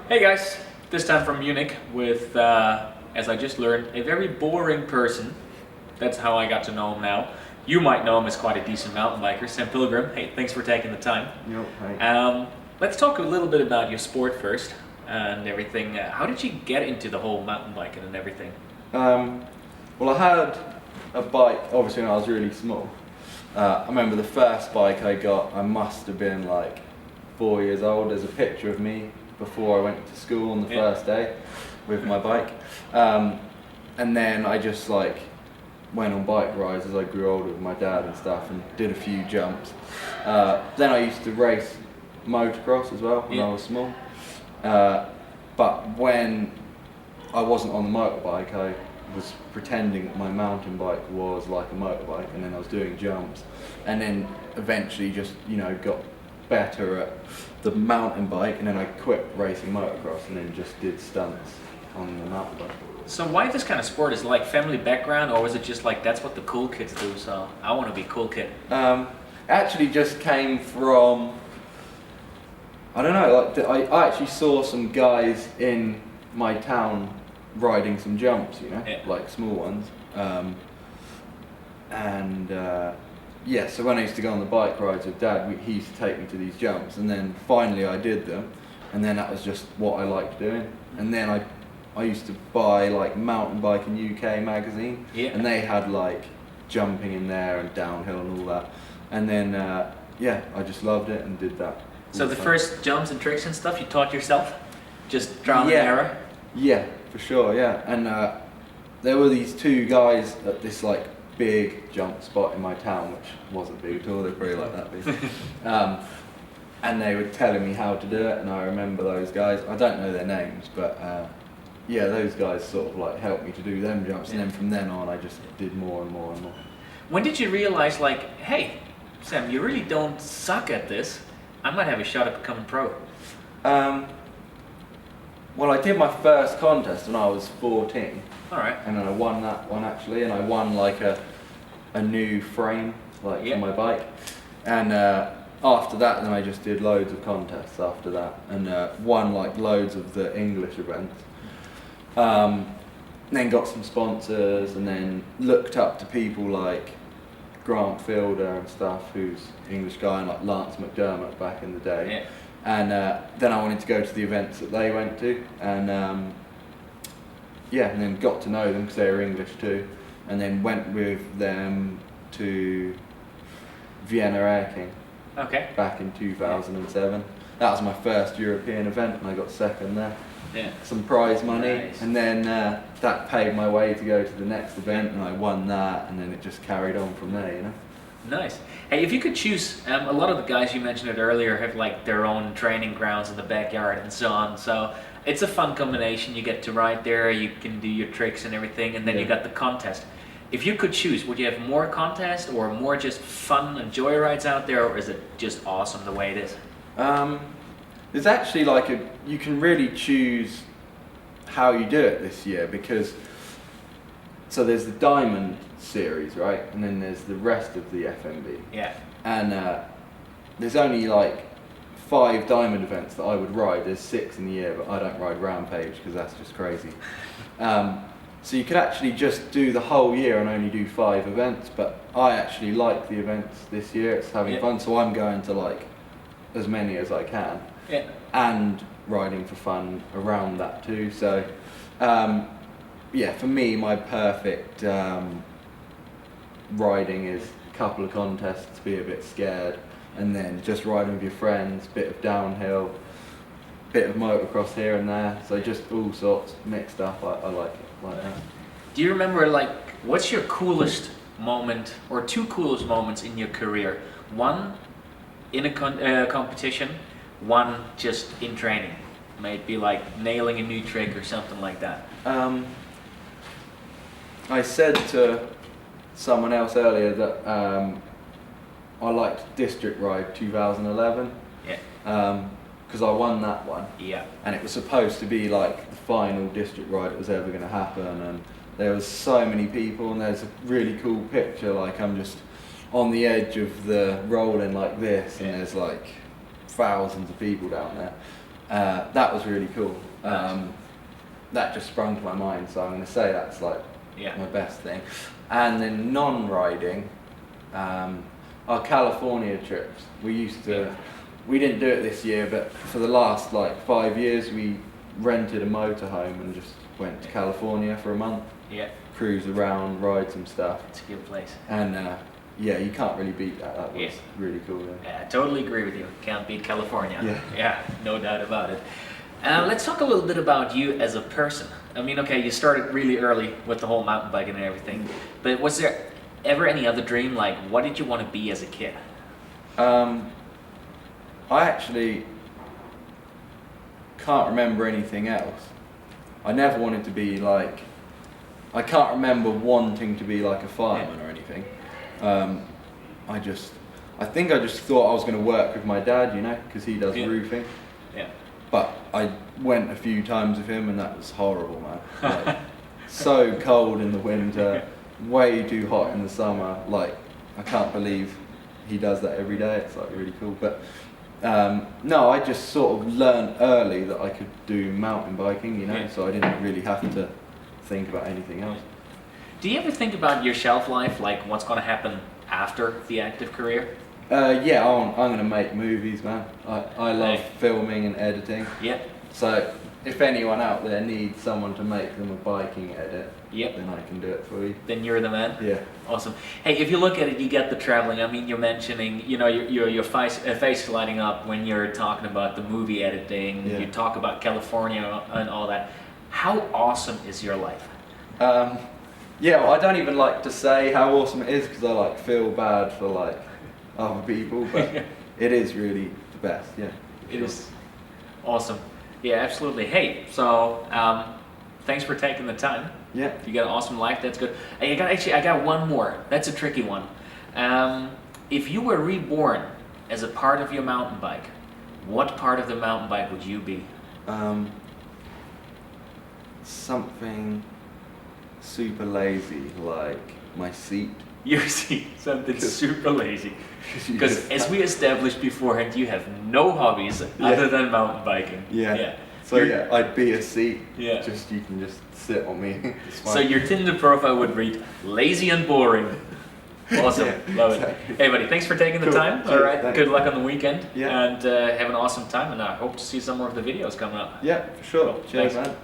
Hey guys, this time from Munich with, as I just learned, a very boring person. That's how I got to know him now. You might know him as quite a decent mountain biker, Sam Pilgrim. Hey, thanks for taking the time. Yep, hi. Let's talk a little bit about your sport first and everything. How did you get into the whole mountain biking and everything? Well, I had a bike, obviously, when I was really small. I remember the first bike I got, I must have been like 4 years old. There's a picture of me before I went to school on the first day with my bike. And then I just like went on bike rides as I grew older with my dad and stuff and did a few jumps. Then I used to race motocross as well when I was small. But when I wasn't on the motorbike, I was pretending that my mountain bike was like a motorbike, and then I was doing jumps, and then eventually just, you know, got better at the mountain bike, and then I quit racing motocross and then just did stunts on the mountain bike. So why this kind of sport? Is it like family background, or was it just like that's what the cool kids do, so I want to be a cool kid? Actually just came from, I don't know, like I actually saw some guys in my town riding some jumps, you know, like small ones. Yeah, so when I used to go on the bike rides with Dad, he used to take me to these jumps, and then finally I did them, and then that was just what I liked doing. And then I used to buy like Mountain Biking UK magazine, and they had like jumping in there and downhill and all that. And then yeah, I just loved it and did that. So the first jumps and tricks and stuff you taught yourself? Just trial and error? Yeah, for sure, yeah. And there were these two guys at this like big jump spot in my town, which wasn't big at all, they're probably like that big. And they were telling me how to do it, and I remember those guys. I don't know their names, but yeah, those guys sort of like helped me to do them jumps, and then from then on I just did more and more and more. When did you realize, like, hey, Sam, you really don't suck at this, I might have a shot at becoming pro? Well, I did my first contest when I was 14. Alright. And then I won that one actually, and I won like a new frame like for my bike. And after that, then I just did loads of contests after that, and won like loads of the English events. Then got some sponsors, and then looked up to people like Grant Fielder and stuff, who's an English guy, and like Lance McDermott back in the day. Yeah. And then I wanted to go to the events that they went to, and yeah, and then got to know them because they were English too, and then went with them to Vienna Air King back in 2007. That was my first European event, and I got second there. Yeah. Some prize money, Nice. and then that paid my way to go to the next event, and I won that, and then it just carried on from there, you know. Nice. Hey, if you could choose, a lot of the guys you mentioned it earlier have like their own training grounds in the backyard and so on, so it's a fun combination. You get to ride there, you can do your tricks and everything, and then you got the contest. If you could choose, would you have more contests or more just fun and joy rides out there, or is it just awesome the way it is? There's actually like you can really choose how you do it this year, because so there's the Diamond series, right, and then there's the rest of the FMB. Yeah. And there's only like 5 Diamond events that I would ride. There's 6 in the year, but I don't ride Rampage because that's just crazy. So you could actually just do the whole year and only do 5 events, but I actually like the events this year. It's having fun, so I'm going to like as many as I can, and riding for fun around that too. So yeah, for me, my perfect riding is a couple of contests, be a bit scared, and then just riding with your friends, bit of downhill, bit of motocross here and there, so just all sorts mixed up. I like it like that. do you remember, like, what's your coolest moment or 2 coolest moments in your career? One in a competition, one just in training. Maybe like nailing a new trick or something like that. I said to someone else earlier that I liked District Ride 2011. Yeah. Because I won that one. Yeah. And it was supposed to be like the final District Ride that was ever going to happen, and there was so many people, and there's a really cool picture, like I'm just on the edge of the rolling like this, and there's like thousands of people down there. that was really cool. That just sprung to my mind, so I'm going to say that's like my best thing. And then non-riding, our California trips. We used to, we didn't do it this year, but for the last like 5 years we rented a motorhome and just went to California for a month. Yeah. Cruise around, ride some stuff. It's a good place. And yeah, you can't really beat that. That was really cool. Yeah, I totally agree with you. Can't beat California. Yeah, no doubt about it. Let's talk a little bit about you as a person. I mean, okay, you started really early with the whole mountain biking and everything, but was there ever any other dream? Like, what did you want to be as a kid? I actually can't remember anything else. I never wanted to be like, I can't remember wanting to be like a fireman or anything. I think I just thought I was going to work with my dad, you know, because he does roofing. Yeah. But I went a few times with him and that was horrible, man. Like, so cold in the winter, way too hot in the summer. Like, I can't believe he does that every day. It's like really cool. But no, I just sort of learned early that I could do mountain biking, you know, so I didn't really have to think about anything else. Do you ever think about your shelf life, like what's going to happen after the active career? Yeah, I'm going to make movies, man. I love filming and editing. Yeah. So if anyone out there needs someone to make them a biking edit, then I can do it for you. Then you're the man? Yeah. Awesome. Hey, if you look at it, you get the traveling. I mean, you're mentioning, you know, your face lighting up when you're talking about the movie editing. Yeah. You talk about California and all that. How awesome is your life? Yeah, well, I don't even like to say how awesome it is because I like feel bad for like other people, but it is really the best. Yeah. It is awesome. Yeah, absolutely. Hey, so thanks for taking the time. Yeah. You got an awesome life. That's good. I got one more. That's a tricky one. If you were reborn as a part of your mountain bike, what part of the mountain bike would you be? Something super lazy, like my seat. Your seat, something super lazy. Because as we established beforehand, you have no hobbies other than mountain biking. Yeah. So I'd be a seat. Yeah. Just you can just sit on me. So your Tinder profile would read lazy and boring. Awesome, love it. Hey buddy, thanks for taking the time. All right, good luck on the weekend. Yeah. And have an awesome time. And I hope to see some more of the videos coming up. Yeah, for sure. Cool. Cheers, Thanks. man.